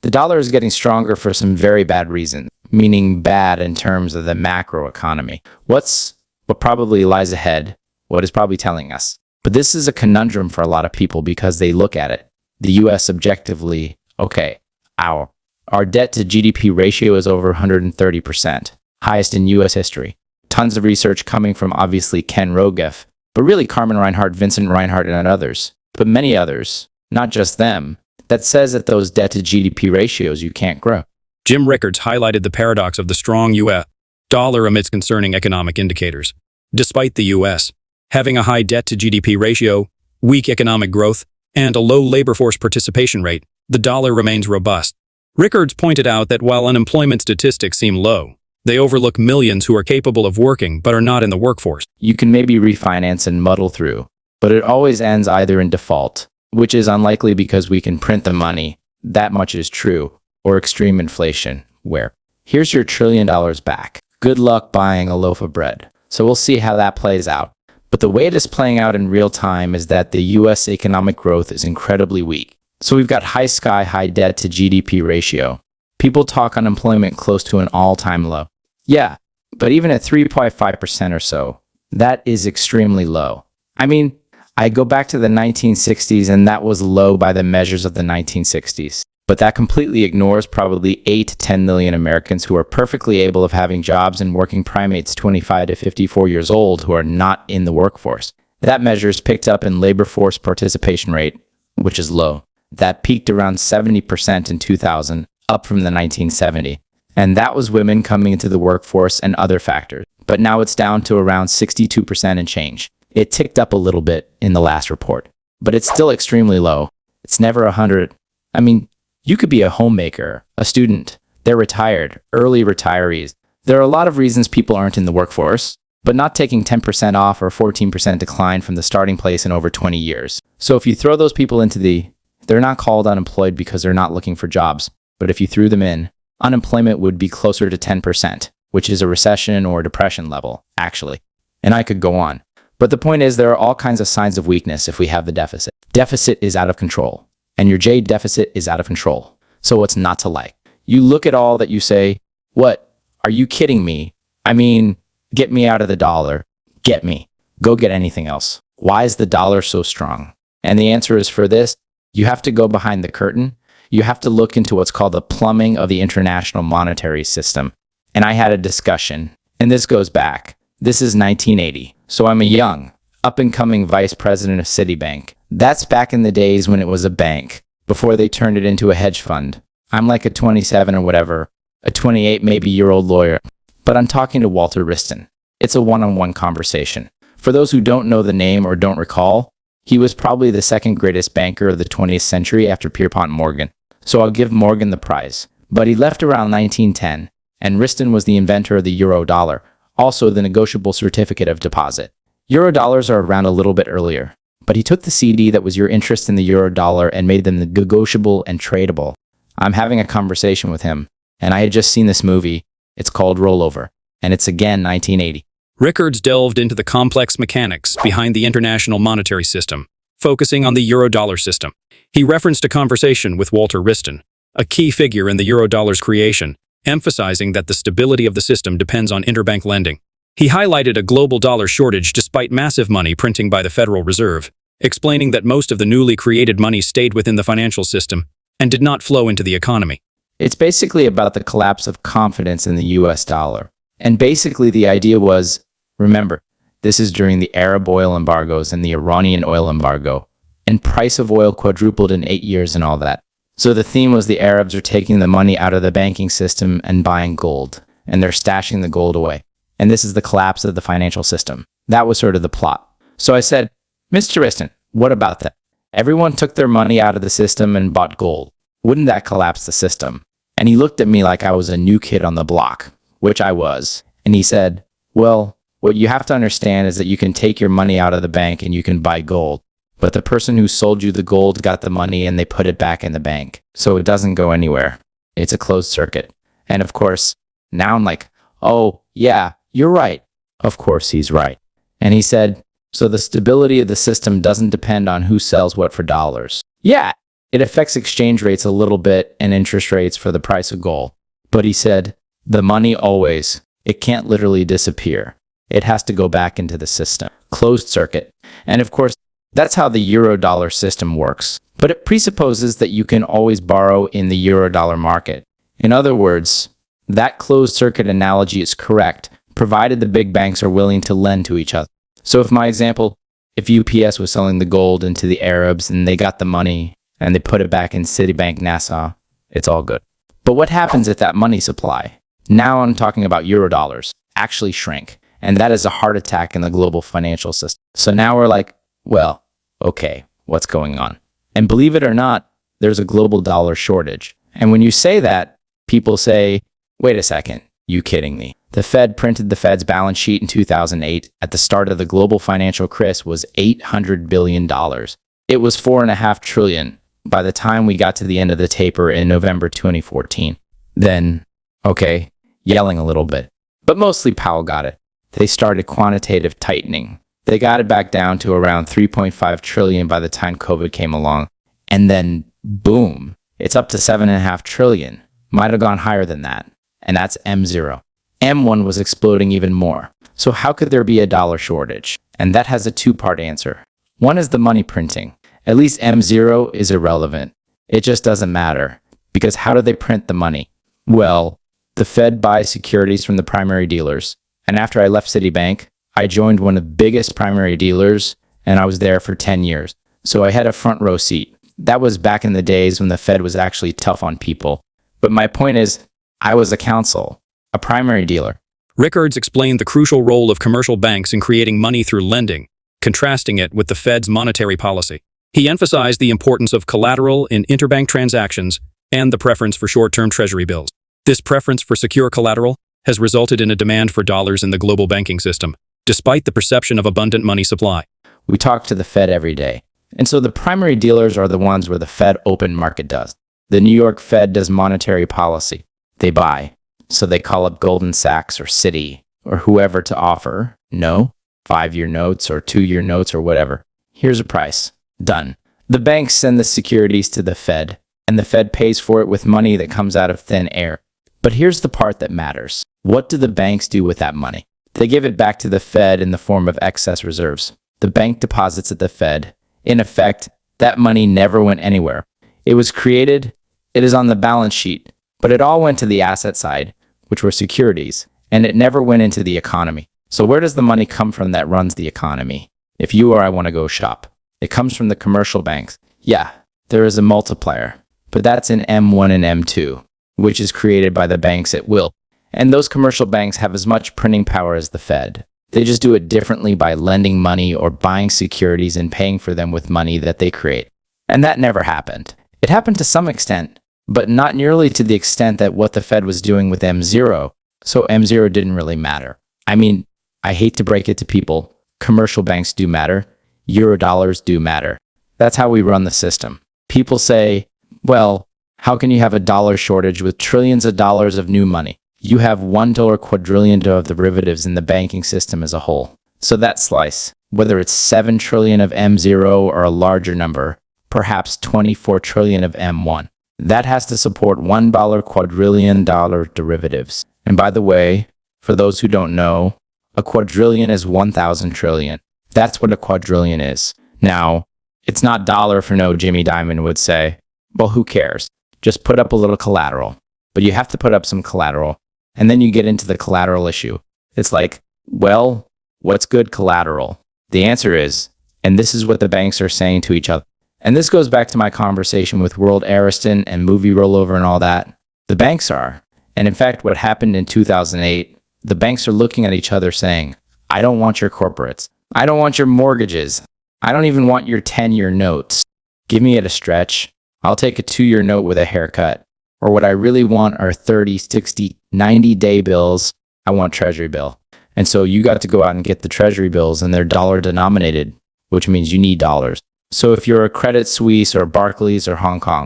The dollar is getting stronger for some very bad reasons, meaning bad in terms of the macro economy. What probably lies ahead, what is probably telling us. But this is a conundrum for a lot of people because they look at it. The US objectively, okay, our debt to GDP ratio is over 130%, highest in US history. Tons of research coming from obviously Ken Rogoff, but really Carmen Reinhardt, Vincent Reinhardt, and others, but many others, not just them, that says that those debt to GDP ratios you can't grow. Jim Rickards highlighted the paradox of the strong US dollar amidst concerning economic indicators. Despite the US having a high debt to GDP ratio, weak economic growth, and a low labor force participation rate, the dollar remains robust. Rickards pointed out that while unemployment statistics seem low, they overlook millions who are capable of working but are not in the workforce. You can maybe refinance and muddle through, but it always ends either in default, which is unlikely because we can print the money, that much is true, or extreme inflation, where here's your $1 trillion back. Good luck buying a loaf of bread. So we'll see how that plays out. But the way it is playing out in real time is that the US economic growth is incredibly weak. So we've got high debt to GDP ratio. People talk unemployment close to an all-time low. Yeah, but even at 3.5% or so, that is extremely low. I mean, I go back to the 1960s and that was low by the measures of the 1960s. But that completely ignores probably 8 to 10 million Americans who are perfectly able of having jobs and working primates 25 to 54 years old who are not in the workforce. That measure is picked up in labor force participation rate, which is low. That peaked around 70% in 2000, up from the 1970. And that was women coming into the workforce and other factors. But now it's down to around 62% and change. It ticked up a little bit in the last report, but it's still extremely low. It's never 100. I mean, you could be a homemaker, a student, they're retired, early retirees. There are a lot of reasons people aren't in the workforce, but not taking 10% off or 14% decline from the starting place in over 20 years. So if you throw those people into they're not called unemployed because they're not looking for jobs, but if you threw them in, unemployment would be closer to 10%, which is a recession or depression level, actually. And I could go on. But the point is there are all kinds of signs of weakness if we have the deficit. Deficit is out of control. And your J deficit is out of control. So what's not to like? You look at all that you say, what? Are you kidding me? I mean, get me out of the dollar. Get me. Go get anything else. Why is the dollar so strong? And the answer is for this, you have to go behind the curtain. You have to look into what's called the plumbing of the international monetary system. And I had a discussion, and this goes back. This is 1980. So I'm a young, up-and-coming vice president of Citibank. That's back in the days when it was a bank, before they turned it into a hedge fund. I'm like a 27 or whatever, a 28 maybe year old lawyer, but I'm talking to Walter Wristen. It's a one-on-one conversation. For those who don't know the name or don't recall, he was probably the second greatest banker of the 20th century after Pierpont Morgan. So I'll give Morgan the prize. But he left around 1910, and Wristen was the inventor of the euro dollar, also the negotiable certificate of deposit. Euro dollars are around a little bit earlier. But he took the CD that was your interest in the euro dollar and made them negotiable and tradable. I'm having a conversation with him, and I had just seen this movie. It's called Rollover, and it's again 1980. Rickards delved into the complex mechanics behind the international monetary system, focusing on the euro-dollar system. He referenced a conversation with Walter Wristen, a key figure in the euro-dollar's creation, emphasizing that the stability of the system depends on interbank lending. He highlighted a global dollar shortage despite massive money printing by the Federal Reserve, explaining that most of the newly created money stayed within the financial system and did not flow into the economy. It's basically about the collapse of confidence in the US dollar. And basically the idea was, remember, this is during the Arab oil embargoes and the Iranian oil embargo, and price of oil quadrupled in 8 years and all that. So the theme was the Arabs are taking the money out of the banking system and buying gold, and they're stashing the gold away. And this is the collapse of the financial system. That was sort of the plot. So I said, Mr. Wristen, what about that? Everyone took their money out of the system and bought gold. Wouldn't that collapse the system? And he looked at me like I was a new kid on the block, which I was. And he said, well, what you have to understand is that you can take your money out of the bank and you can buy gold. But the person who sold you the gold got the money and they put it back in the bank. So it doesn't go anywhere. It's a closed circuit. And of course, now I'm like, oh, yeah, you're right. Of course he's right. And he said, so the stability of the system doesn't depend on who sells what for dollars. Yeah, It affects exchange rates a little bit and interest rates for the price of gold. But he said, the money always, it can't literally disappear. It has to go back into the system. Closed circuit. And of course, that's how the Eurodollar system works. But it presupposes that you can always borrow in the Eurodollar market. In other words, that closed circuit analogy is correct, provided the big banks are willing to lend to each other. So if my example, if UPS was selling the gold into the Arabs and they got the money and they put it back in Citibank Nassau, it's all good. But what happens if that money supply, now I'm talking about Eurodollars, actually shrink? And that is a heart attack in the global financial system. So now we're like, well, okay, what's going on? And believe it or not, there's a global dollar shortage. And when you say that, people say, wait a second, you kidding me? The Fed printed the Fed's balance sheet in 2008 at the start of the global financial crisis was $800 billion. It was $4.5 trillion by the time we got to the end of the taper in November 2014. Then, okay, yelling a little bit. But mostly Powell got it. They started quantitative tightening. They got it back down to around 3.5 trillion by the time COVID came along. And then, boom, it's up to 7.5 trillion. Might have gone higher than that. And that's M0. M1 was exploding even more. So how could there be a dollar shortage? And that has a two-part answer. One is the money printing. At least M0 is irrelevant. It just doesn't matter. Because how do they print the money? Well, the Fed buys securities from the primary dealers. And after I left Citibank, I joined one of the biggest primary dealers, and I was there for 10 years. So I had a front row seat. That was back in the days when the Fed was actually tough on people. But my point is, I was a counsel, a primary dealer. Rickards explained the crucial role of commercial banks in creating money through lending, contrasting it with the Fed's monetary policy. He emphasized the importance of collateral in interbank transactions and the preference for short-term treasury bills. This preference for secure collateral has resulted in a demand for dollars in the global banking system, despite the perception of abundant money supply. We talk to the Fed every day. And so the primary dealers are the ones where the Fed open market does. The New York Fed does monetary policy. They buy. So they call up Goldman Sachs or Citi or whoever to offer, 5-year notes or 2-year notes or whatever. Here's a price. Done. The banks send the securities to the Fed, and the Fed pays for it with money that comes out of thin air. But here's the part that matters. What do the banks do with that money? They give it back to the Fed in the form of excess reserves. The bank deposits at the Fed. In effect, that money never went anywhere. It was created, it is on the balance sheet, but it all went to the asset side, which were securities, and it never went into the economy. So where does the money come from that runs the economy? If you or I want to go shop, it comes from the commercial banks. Yeah, there is a multiplier, but that's in M1 and M2, which is created by the banks at will. And those commercial banks have as much printing power as the Fed. They just do it differently by lending money or buying securities and paying for them with money that they create. And that never happened. It happened to some extent, but not nearly to the extent that what the Fed was doing with M0. So M0 didn't really matter. I mean, I hate to break it to people. Commercial banks do matter. Eurodollars do matter. That's how we run the system. People say, well, how can you have a dollar shortage with trillions of dollars of new money? You have $1 quadrillion of derivatives in the banking system as a whole. So that slice, whether it's 7 trillion of M0 or a larger number, perhaps 24 trillion of M1, that has to support $1 quadrillion derivatives. And by the way, for those who don't know, a quadrillion is 1,000 trillion. That's what a quadrillion is. Now, it's not dollar for no Jimmy Diamond would say. Well, who cares? Just put up a little collateral. But you have to put up some collateral. And then you get into the collateral issue. It's like, well, what's good collateral? The answer is, and this is what the banks are saying to each other. And this goes back to my conversation with World Wristen and movie rollover and all that. The banks are. And in fact, what happened in 2008, the banks are looking at each other saying, I don't want your corporates. I don't want your mortgages. I don't even want your 10-year notes. Give me at a stretch. I'll take a 2-year note with a haircut. Or what I really want are 30, 60, 90-day bills. I want treasury bill. And so you got to go out and get the treasury bills, and they're dollar denominated, which means you need dollars. So if you're a Credit Suisse or Barclays or Hong Kong,